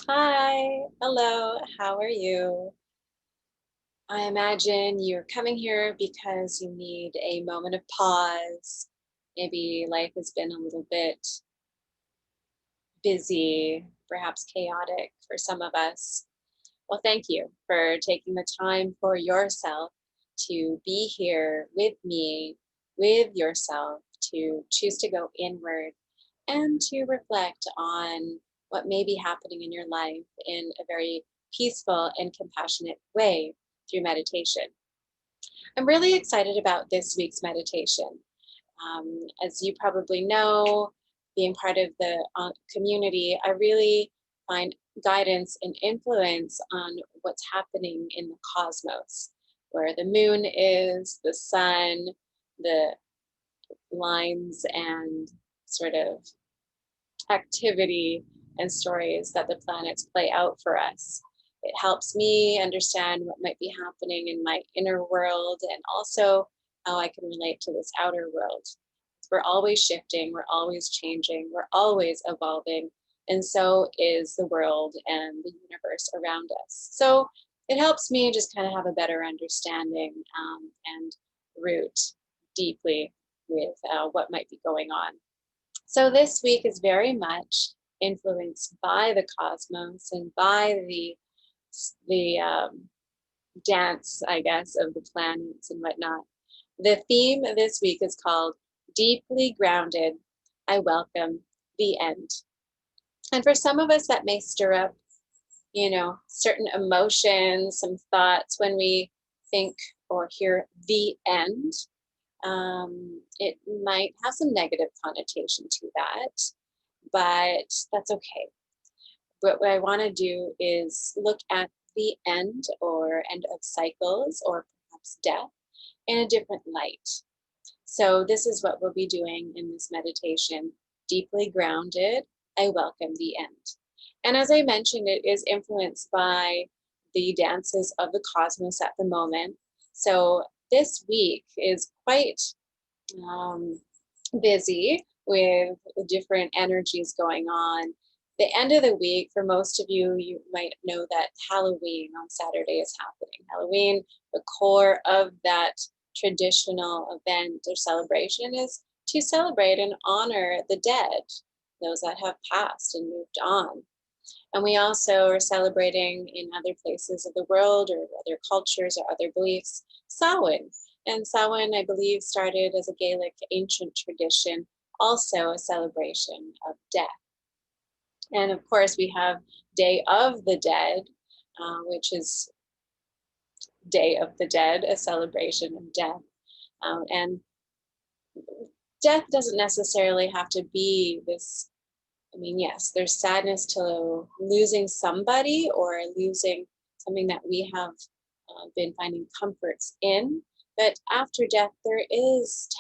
Hi, hello, how are you? I imagine you're coming here because you need a moment of pause. Maybe life has been a little bit busy, perhaps chaotic for some of us. Well, thank you for taking the time for yourself to be here with me, with yourself, to choose to go inward and to reflect on what may be happening in your life in a very peaceful and compassionate way through meditation. I'm really excited about this week's meditation. As you probably know, being part of the community, I really find guidance and influence on what's happening in the cosmos, where the moon is, the sun, the lines and sort of activity and stories that the planets play out for us. It helps me understand what might be happening in my inner world and also how I can relate to this outer world. We're always shifting, we're always changing, we're always evolving, and so is the world and the universe around us. So it helps me just kind of have a better understanding and root deeply with what might be going on. So this week is very much influenced by the cosmos and by the dance, I guess, of the planets and whatnot. The theme this week is called Deeply Grounded. I welcome the end. And for some of us, that may stir up, certain emotions, some thoughts when we think or hear the end. It might have some negative connotation to that, but that's okay. But what I want to do is look at the end or end of cycles or perhaps death in a different light. So, this is what we'll be doing in this meditation. Deeply grounded, I welcome the end. And as I mentioned, it is influenced by the dances of the cosmos at the moment. So, this week is quite um, busy with the different energies going on. The end of the week, for most of you, you might know that Halloween on Saturday is happening. Halloween, the core of that traditional event or celebration is to celebrate and honor the dead, those that have passed and moved on. And we also are celebrating in other places of the world or other cultures or other beliefs, Samhain. And Samhain, I believe, started as a Gaelic ancient tradition, also a celebration of death. And of course, we have Day of the Dead, which is Day of the Dead, a celebration of death. And death doesn't necessarily have to be this. I mean, yes, there's sadness to losing somebody or losing something that we have been finding comforts in. But after death, there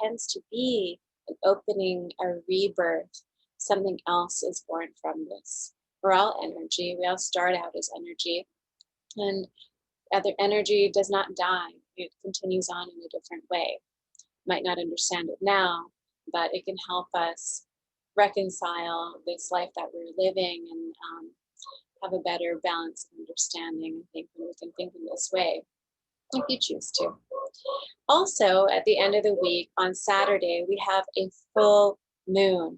tends to be an opening, a rebirth. Something else is born from this. We're all energy. We all start out as energy. And other energy does not die. It continues on in a different way. Might not understand it now, but it can help us reconcile this life that we're living and have a better balance and understanding. I think when we can think in this way, if you choose to. Also, at the end of the week on Saturday, we have a full moon.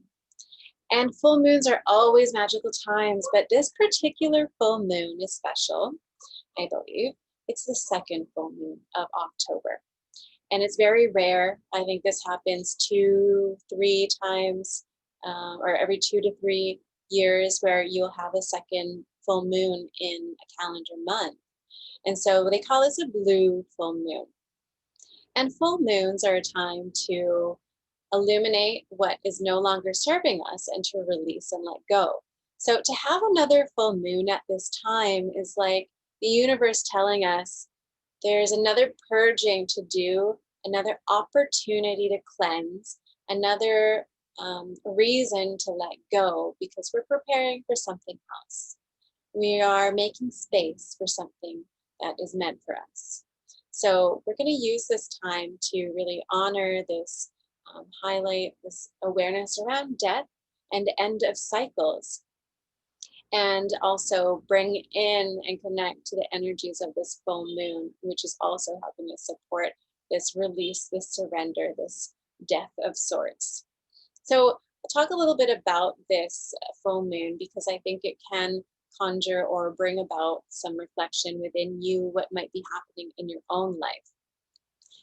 And full moons are always magical times, but this particular full moon is special, I believe. It's the second full moon of October. And it's very rare. I think this happens 2, 3 times or every 2 to 3 years where you'll have a second full moon in a calendar month. And so they call this a blue full moon. And full moons are a time to illuminate what is no longer serving us and to release and let go. So to have another full moon at this time is like the universe telling us there's another purging to do, another opportunity to cleanse, another reason to let go because we're preparing for something else. We are making space for something that is meant for us. So we're going to use this time to really honor this, highlight this awareness around death and end of cycles. and also bring in and connect to the energies of this full moon, which is also helping us support this release, this surrender, this death of sorts. So I'll talk a little bit about this full moon because I think it can conjure or bring about some reflection within you, what might be happening in your own life.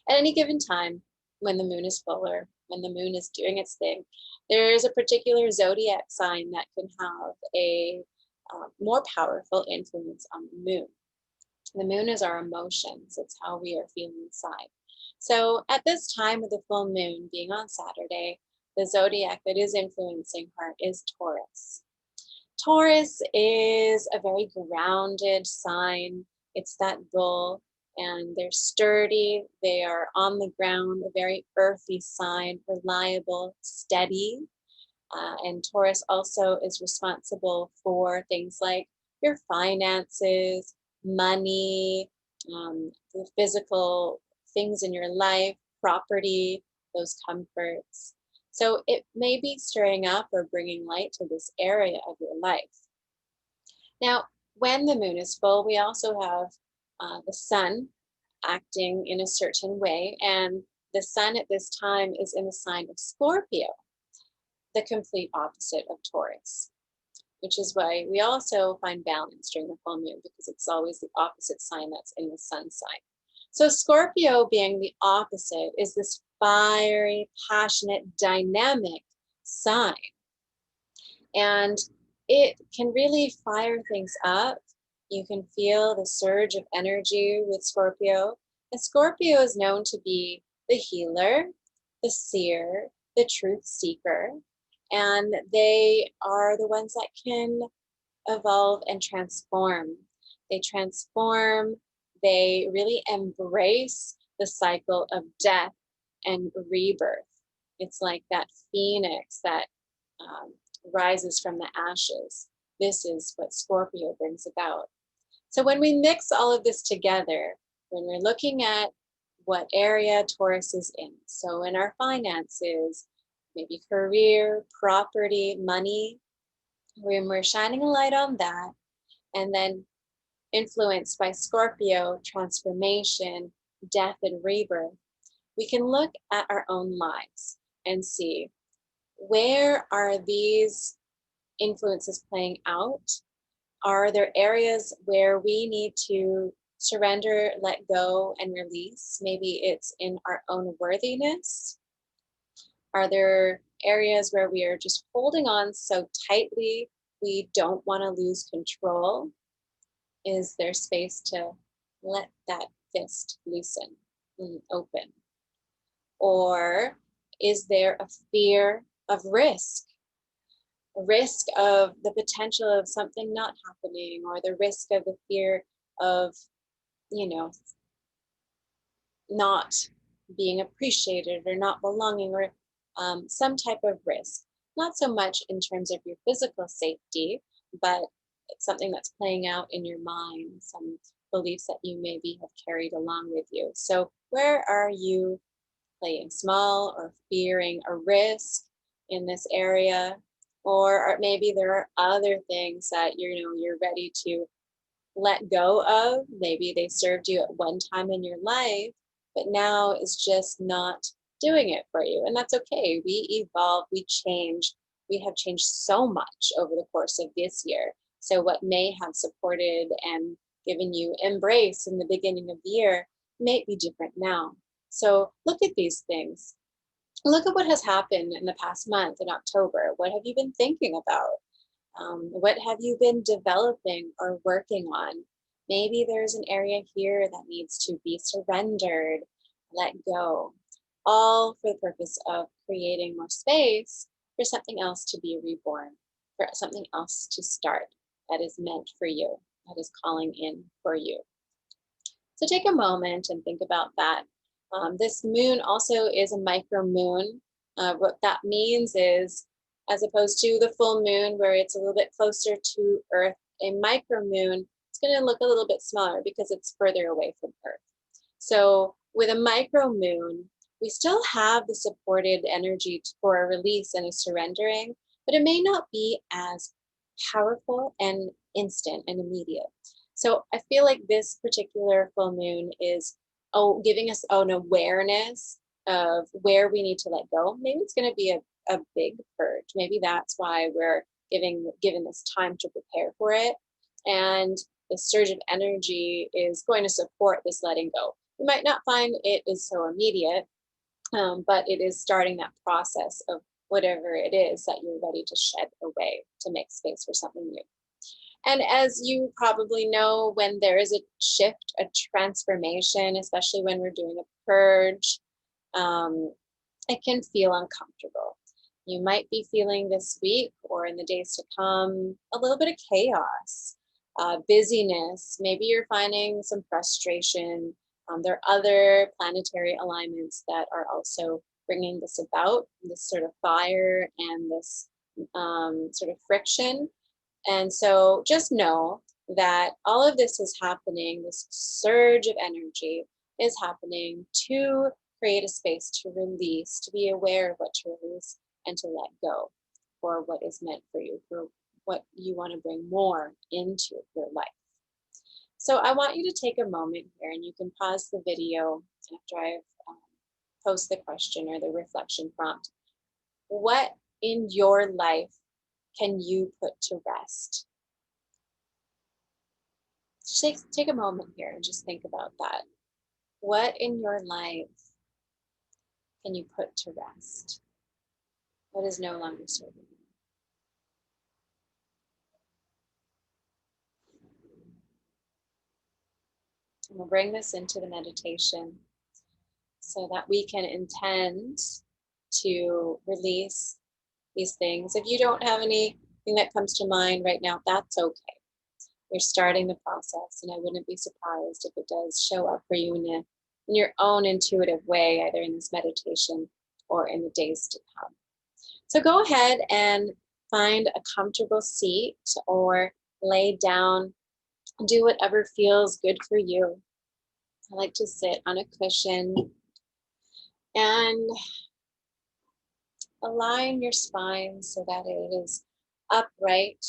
At any given time, when the moon is fuller, when the moon is doing its thing, there is a particular zodiac sign that can have a more powerful influence on the moon. The moon is our emotions, it's how we are feeling inside. So at this time with the full moon being on Saturday, the zodiac that is influencing her is Taurus. Taurus is a very grounded sign. It's that bull, and they're sturdy. They are on the ground, a very earthy sign, reliable, steady. And Taurus also is responsible for things like your finances, money, the physical things in your life, property, those comforts. So it may be stirring up or bringing light to this area of your life. Now, when the moon is full, we also have the sun acting in a certain way, and the sun at this time is in the sign of Scorpio, the complete opposite of Taurus, which is why we also find balance during the full moon because it's always the opposite sign that's in the sun sign. So Scorpio being the opposite is this fiery, passionate, dynamic sign. And it can really fire things up. You can feel the surge of energy with Scorpio. And Scorpio is known to be the healer, the seer, the truth seeker. And they are the ones that can evolve and transform. They transform, they really embrace the cycle of death and rebirth. It's like that phoenix that rises from the ashes. This is what Scorpio brings about. So when we mix all of this together, when we're looking at what area Taurus is in, so in our finances, maybe career, property, money, when we're shining a light on that, and then influenced by Scorpio, transformation, death, and rebirth, we can look at our own lives and see where are these influences playing out? Are there areas where we need to surrender, let go, and release? Maybe it's in our own worthiness. Are there areas where we are just holding on so tightly we don't want to lose control? Is there space to let that fist loosen and open? Or is there a fear of risk? A risk of the potential of something not happening, or the risk of the fear of, you know, not being appreciated or not belonging, or some type of risk. Not so much in terms of your physical safety, but it's something that's playing out in your mind, some beliefs that you maybe have carried along with you. So where are you playing small or fearing a risk in this area? Or maybe there are other things that you're ready to let go of. Maybe they served you at one time in your life, but now is just not doing it for you. And that's okay. We evolve, we change. We have changed so much over the course of this year. So what may have supported and given you embrace in the beginning of the year may be different now. So look at these things. Look at what has happened in the past month in October. What have you been thinking about? What have you been developing or working on? Maybe there's an area here that needs to be surrendered, let go, all for the purpose of creating more space for something else to be reborn, for something else to start that is meant for you, that is calling in for you. So take a moment and think about that. This moon also is a micro moon. What that means is, as opposed to the full moon where it's a little bit closer to Earth, a micro moon, it's going to look a little bit smaller because it's further away from Earth. So with a micro moon, we still have the supported energy for a release and a surrendering, but it may not be as powerful and instant and immediate. So I feel like this particular full moon is giving us an awareness of where we need to let go. Maybe it's going to be a big purge. Maybe that's why we're given this time to prepare for it. And the surge of energy is going to support this letting go. You might not find it is so immediate, but it is starting that process of whatever it is that you're ready to shed away to make space for something new. And as you probably know, when there is a shift, a transformation, especially when we're doing a purge, um, it can feel uncomfortable. You might be feeling this week or in the days to come a little bit of chaos, busyness. Maybe you're finding some frustration. There are other planetary alignments that are also bringing this about, this sort of fire and this sort of friction. And so just know that all of this is happening, this surge of energy is happening to create a space to release, to be aware of what to release and to let go for what is meant for you, for what you want to bring more into your life. So I want you to take a moment here, and you can pause the video after I've post the question or the reflection prompt. What in your life can you put to rest? Take a moment here and just think about that. What in your life can you put to rest? What is no longer serving you? And we'll bring this into the meditation so that we can intend to release these things. If you don't have anything that comes to mind right now, that's okay. You're starting the process, and I wouldn't be surprised if it does show up for you in your own intuitive way, either in this meditation or in the days to come. So go ahead and find a comfortable seat or lay down. Do whatever feels good for you. I like to sit on a cushion and align your spine so that it is upright,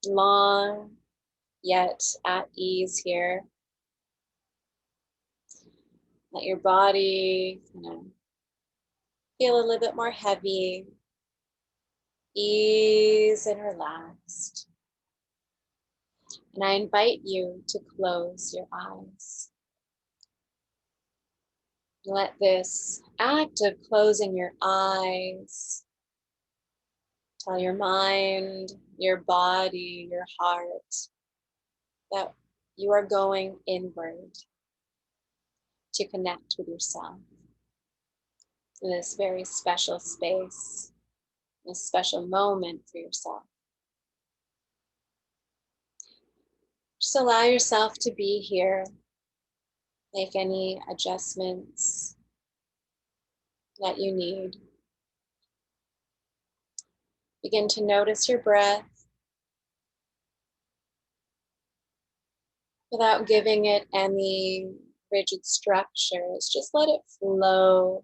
long, yet at ease here. Let your body feel a little bit more heavy, ease and relaxed. And I invite you to close your eyes. Let this act of closing your eyes tell your mind, your body, your heart that you are going inward to connect with yourself in this very special space, a special moment for yourself. Just allow yourself to be here. Make any adjustments that you need. Begin to notice your breath without giving it any rigid structures. Just let it flow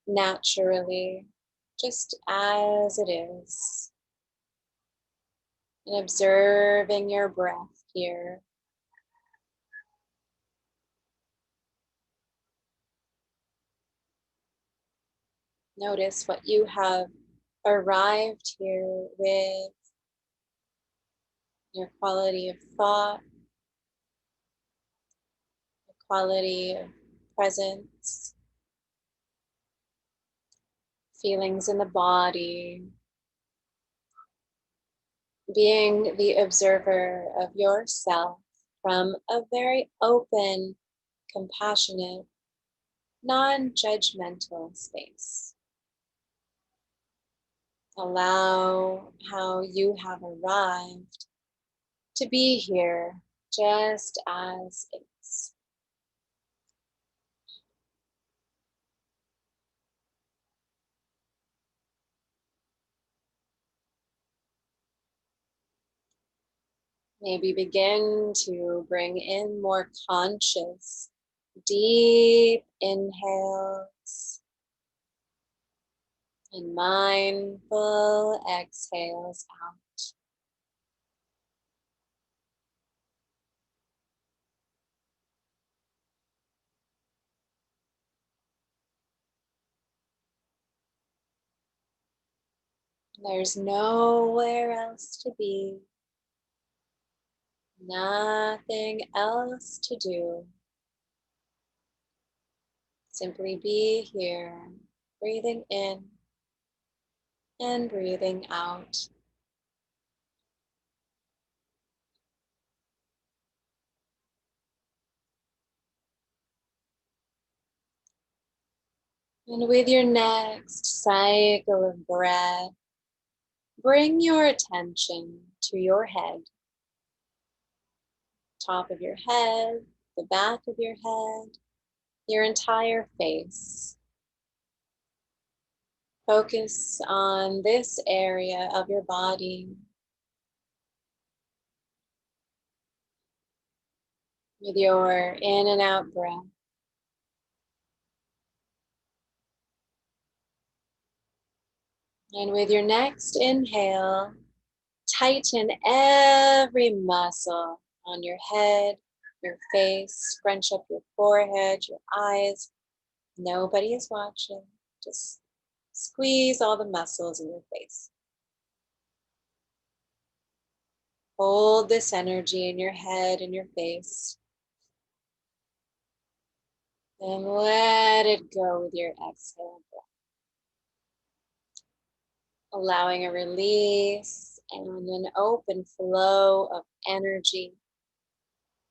naturally, just as it is. And observing your breath here. Notice what you have arrived here with, your quality of thought, your quality of presence, feelings in the body, being the observer of yourself from a very open, compassionate, non-judgmental space. Allow how you have arrived to be here just as is. Maybe begin to bring in more conscious, deep inhales and mindful exhales out. There's nowhere else to be, nothing else to do. Simply be here, breathing in and breathing out. And with your next cycle of breath, bring your attention to your head, top of your head, the back of your head, your entire face. Focus on this area of your body with your in and out breath. And with your next inhale, tighten every muscle on your head, your face, scrunch up your forehead, your eyes. Nobody is watching. Just squeeze all the muscles in your face. Hold this energy in your head and your face. And let it go with your exhale breath. Allowing a release and an open flow of energy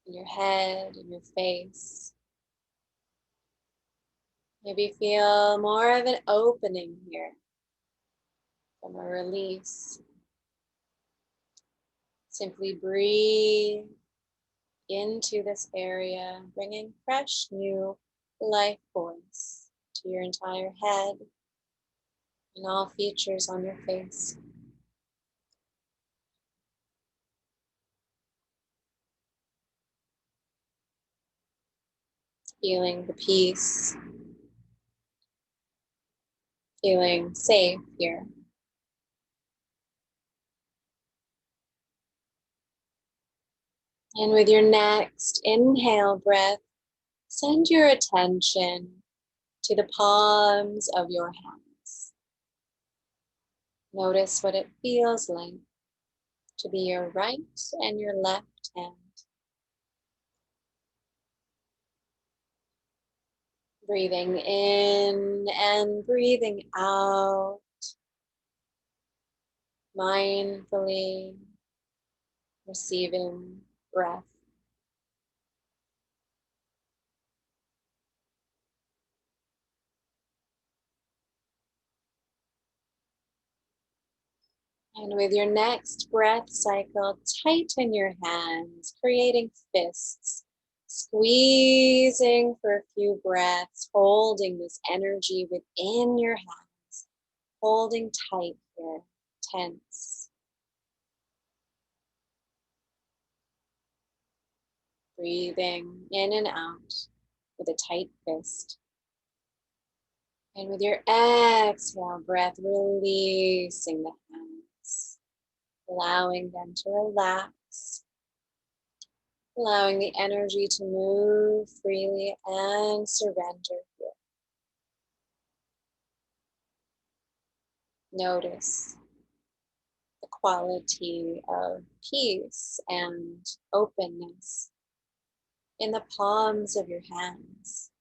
in your head and your face. Maybe feel more of an opening here from a release. Simply breathe into this area, bringing fresh new life force to your entire head and all features on your face. Feeling the peace, feeling safe here. And with your next inhale breath, send your attention to the palms of your hands. Notice what it feels like to be your right and your left hand. Breathing in and breathing out, mindfully receiving breath. And with your next breath cycle, tighten your hands, creating fists, squeezing for a few breaths, holding this energy within your hands, holding tight here, tense. Breathing in and out with a tight fist. And with your exhale breath, releasing the hands, allowing them to relax, allowing the energy to move freely and surrender here. Notice the quality of peace and openness in the palms of your hands.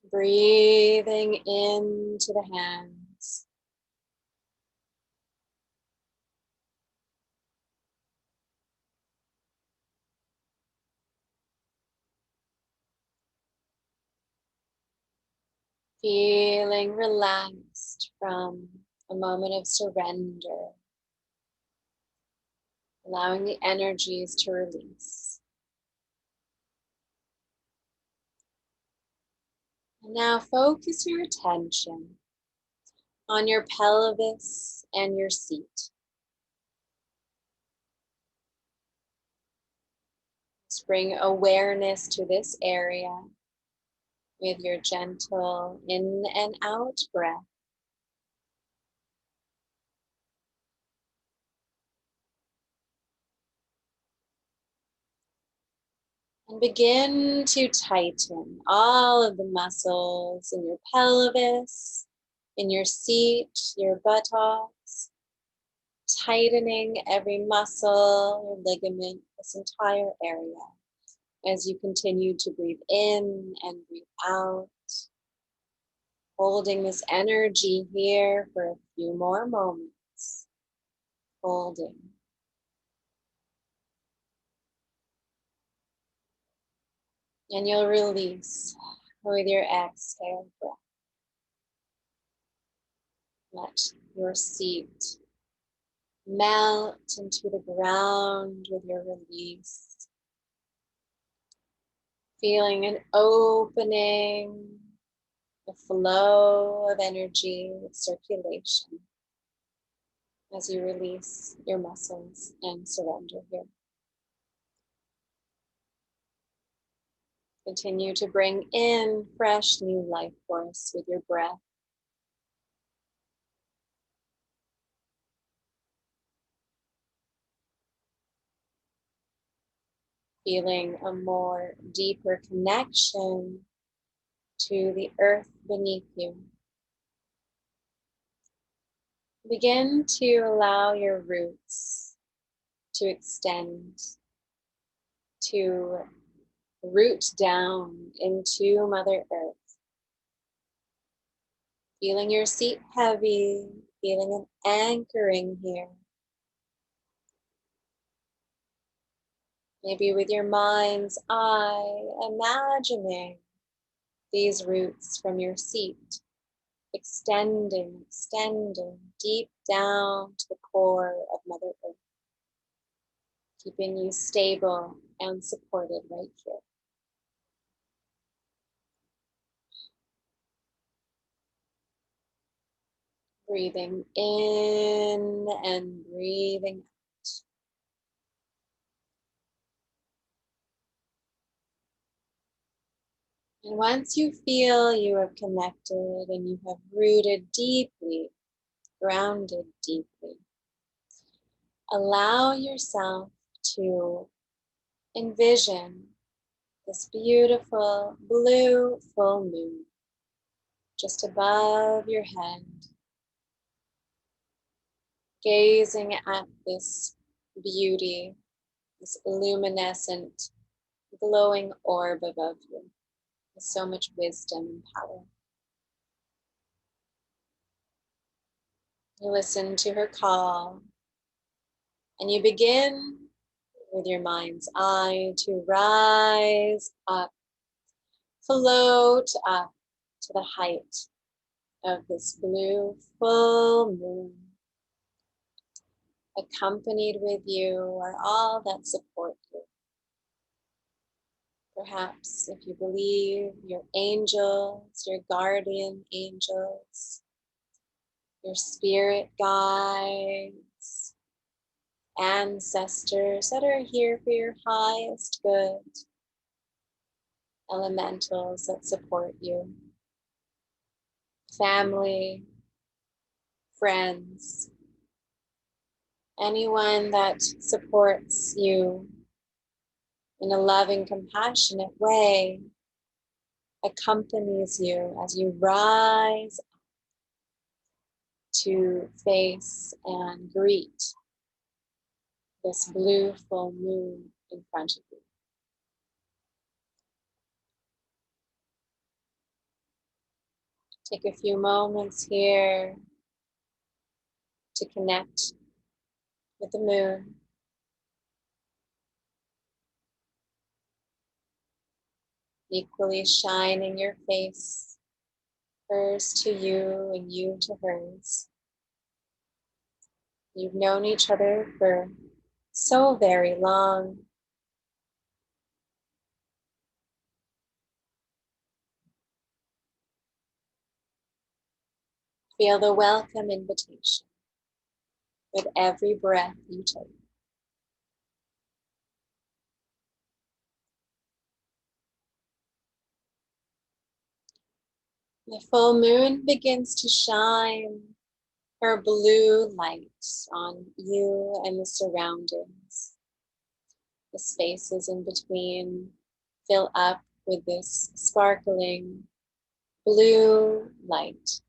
Breathing into the hands. Feeling relaxed from a moment of surrender. Allowing the energies to release. And now focus your attention on your pelvis and your seat. Just bring awareness to this area with your gentle in and out breath. And begin to tighten all of the muscles in your pelvis, in your seat, your buttocks, tightening every muscle or ligament, this entire area, as you continue to breathe in and breathe out, holding this energy here for a few more moments, holding. And you'll release with your exhale breath. Let your seat melt into the ground with your release. Feeling an opening, the flow of energy, circulation, as you release your muscles and surrender here. Continue to bring in fresh new life force with your breath. Feeling a more deeper connection to the earth beneath you. Begin to allow your roots to extend, to root down into Mother Earth. Feeling your seat heavy, feeling an anchoring here. Maybe with your mind's eye, imagining these roots from your seat, extending deep down to the core of Mother Earth, keeping you stable and supported right here. Breathing in and breathing out. And once you feel you have connected and you have rooted deeply, grounded deeply, allow yourself to envision this beautiful blue full moon just above your head, gazing at this beauty, this luminescent, glowing orb above you with so much wisdom and power. You listen to her call, and you begin with your mind's eye to rise up, float up to the height of this blue full moon. Accompanied with you are all that support you. Perhaps, if you believe, your angels, your guardian angels, your spirit guides, ancestors that are here for your highest good, elementals that support you, family, friends, anyone that supports you in a loving, compassionate way, accompanies you as you rise to face and greet this blue full moon in front of you. Take a few moments here to connect with the moon. Equally shining your face, hers to you and you to hers. You've known each other for so very long. Feel the welcome invitation with every breath you take. The full moon begins to shine her blue light on you and the surroundings, the spaces in between. fill up with this sparkling blue light.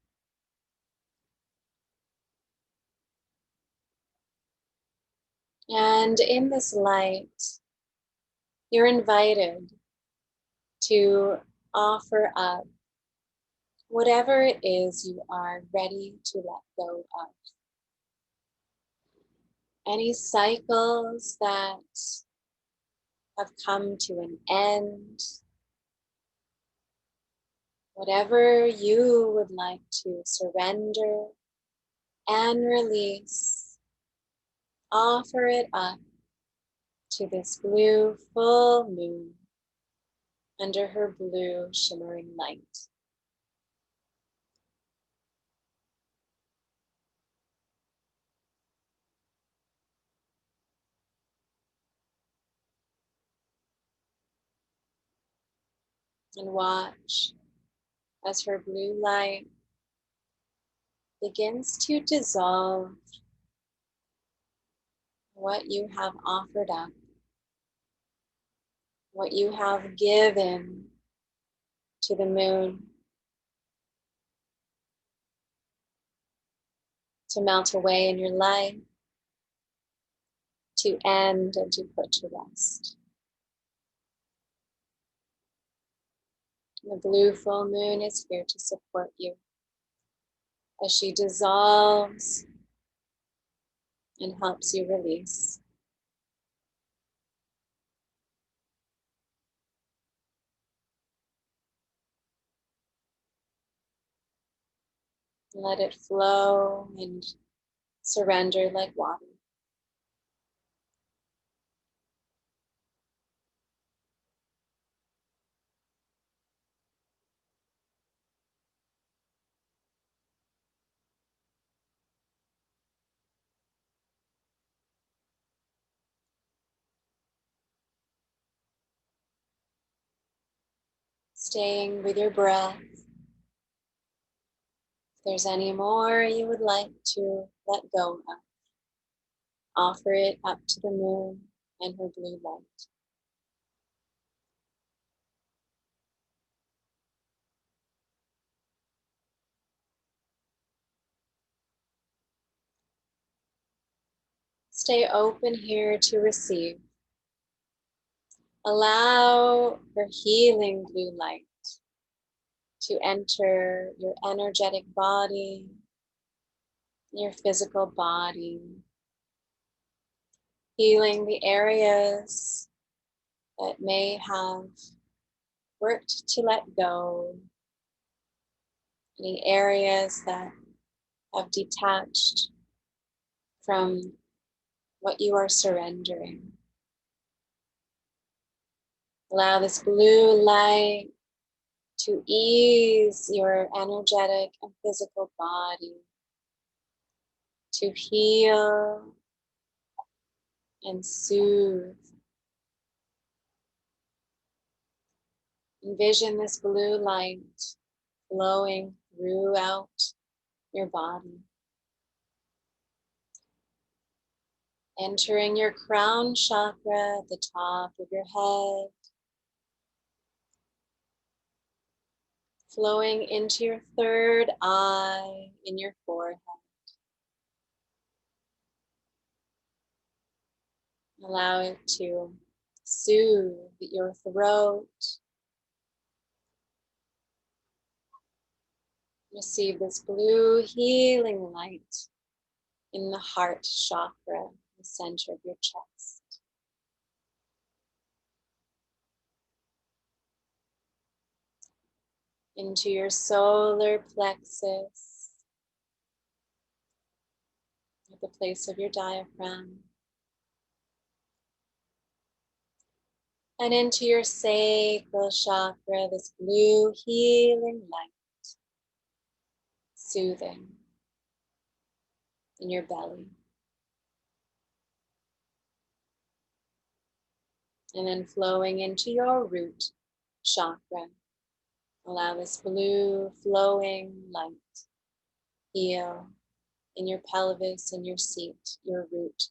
And in this light, you're invited to offer up whatever it is you are ready to let go of. Any cycles that have come to an end, whatever you would like to surrender and release, offer it up to this blue full moon under her blue shimmering light. And watch as her blue light begins to dissolve what you have offered up, what you have given to the moon to melt away in your life, to end and to put to rest. The blue full moon is here to support you as she dissolves and helps you release. Let it flow and surrender like water. Staying with your breath. If there's any more you would like to let go of, offer it up to the moon and her blue light. Stay open here to receive. Allow her healing blue light to enter your energetic body, your physical body, healing the areas that may have worked to let go, any areas that have detached from what you are surrendering. Allow this blue light to ease your energetic and physical body, to heal and soothe. Envision this blue light flowing throughout your body, entering your crown chakra at the top of your head, flowing into your third eye in your forehead. Allow it to soothe your throat. Receive this blue healing light in the heart chakra, the center of your chest. Into your solar plexus, at the place of your diaphragm. And into your sacral chakra, this blue healing light, soothing in your belly. And then flowing into your root chakra. Allow this blue flowing light heal in your pelvis, in your seat, your root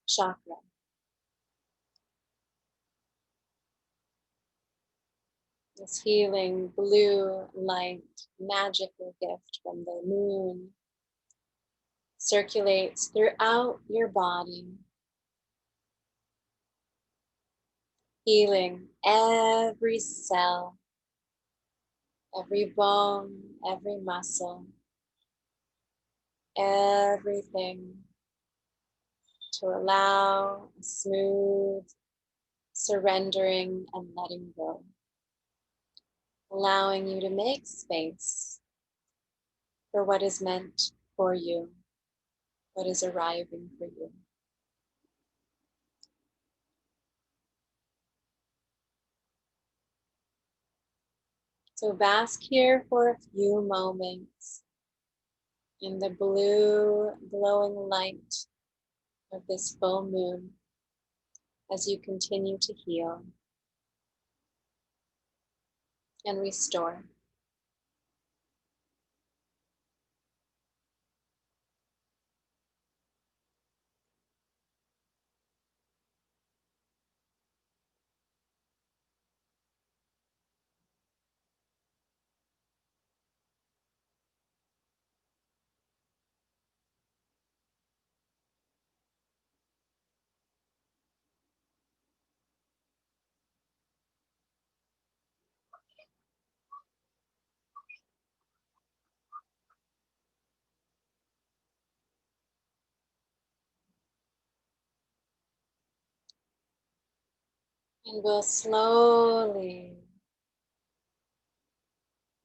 chakra. This healing blue light, magical gift from the moon circulates throughout your body, healing every cell, every bone, every muscle, everything, to allow a smooth surrendering and letting go, allowing you to make space for what is meant for you, what is arriving for you. So bask here for a few moments in the blue glowing light of this full moon as you continue to heal and restore. And we'll slowly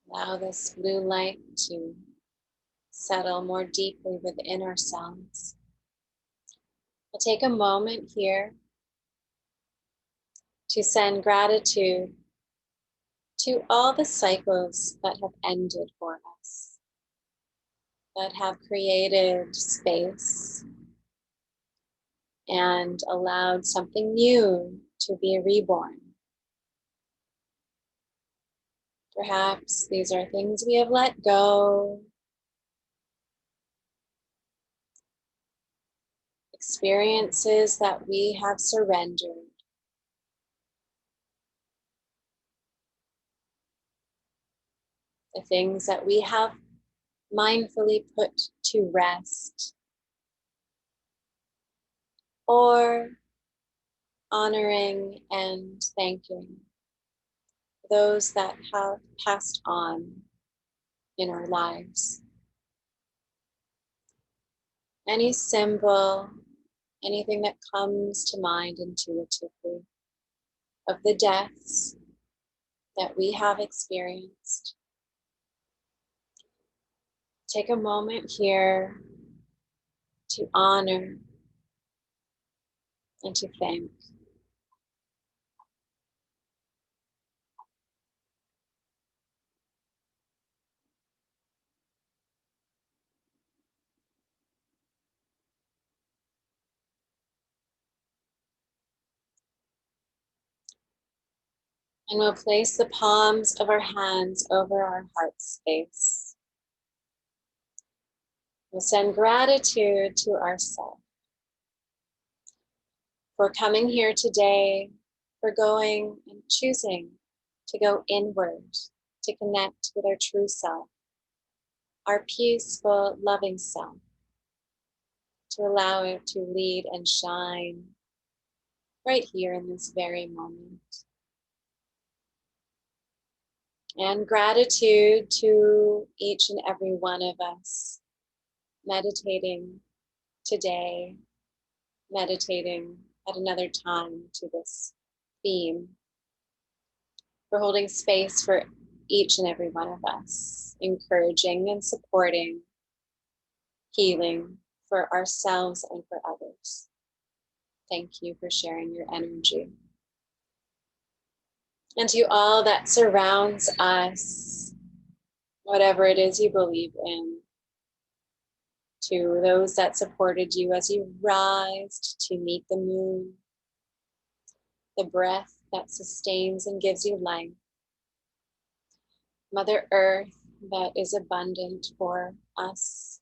allow this blue light to settle more deeply within ourselves. We'll take a moment here to send gratitude to all the cycles that have ended for us, that have created space and allowed something new to be reborn. Perhaps these are things we have let go, experiences that we have surrendered, the things that we have mindfully put to rest, or honoring and thanking those that have passed on in our lives. Any symbol, anything that comes to mind intuitively of the deaths that we have experienced. Take a moment here to honor and to thank. And we'll place the palms of our hands over our heart space. We'll send gratitude to ourselves for coming here today, for going and choosing to go inward, to connect with our true self, our peaceful, loving self, to allow it to lead and shine right here in this very moment. And gratitude to each and every one of us meditating today, meditating at another time to this theme, for holding space for each and every one of us, encouraging and supporting healing for ourselves and for others. Thank you for sharing your energy. And to all that surrounds us, whatever it is you believe in, to those that supported you as you rised to meet the moon, the breath that sustains and gives you life, Mother Earth that is abundant for us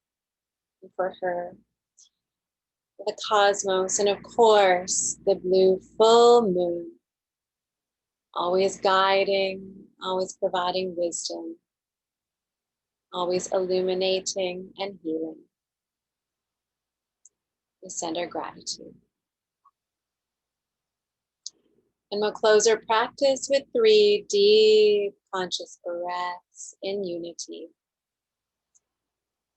and for her, the cosmos, and of course, the blue full moon, always guiding, always providing wisdom, always illuminating and healing. We send our gratitude. And we'll close our practice with 3 deep conscious breaths in unity.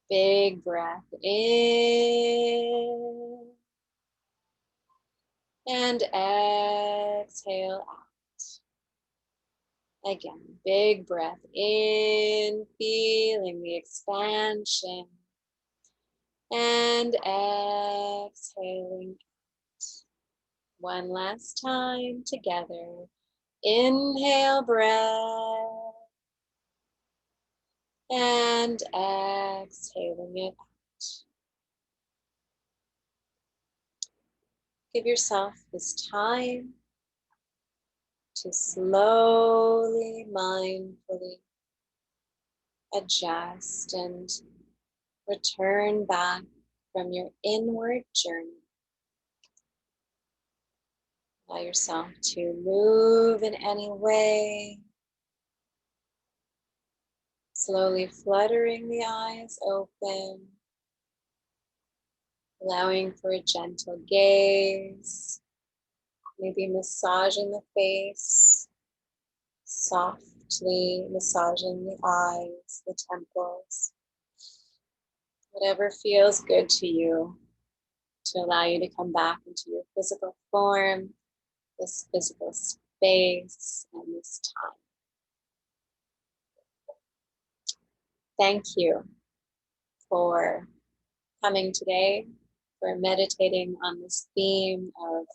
Big breath in and exhale out. Again, big breath in, feeling the expansion, and exhaling. One last time together. Inhale, breath, and exhaling it out. Give yourself this time to slowly, mindfully adjust and return back from your inward journey. Allow yourself to move in any way, slowly fluttering the eyes open, allowing for a gentle gaze, maybe massaging the face, softly massaging the eyes, the temples, whatever feels good to you to allow you to come back into your physical form, this physical space, and this time. Thank you for coming today, for meditating on this theme of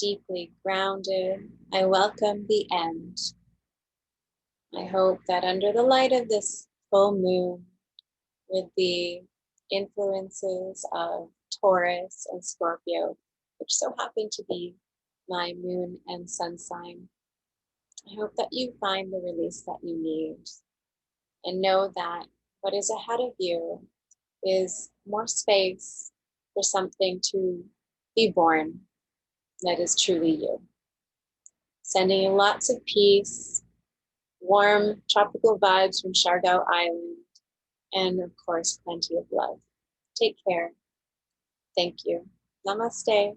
deeply grounded. I welcome the end. I hope that under the light of this full moon, with the influences of Taurus and Scorpio, which so happen to be my moon and sun sign, I hope that you find the release that you need and know that what is ahead of you is more space for something to be born that is truly you. Sending you lots of peace, warm tropical vibes from Siargao Island, and of course, plenty of love. Take care. Thank you. Namaste.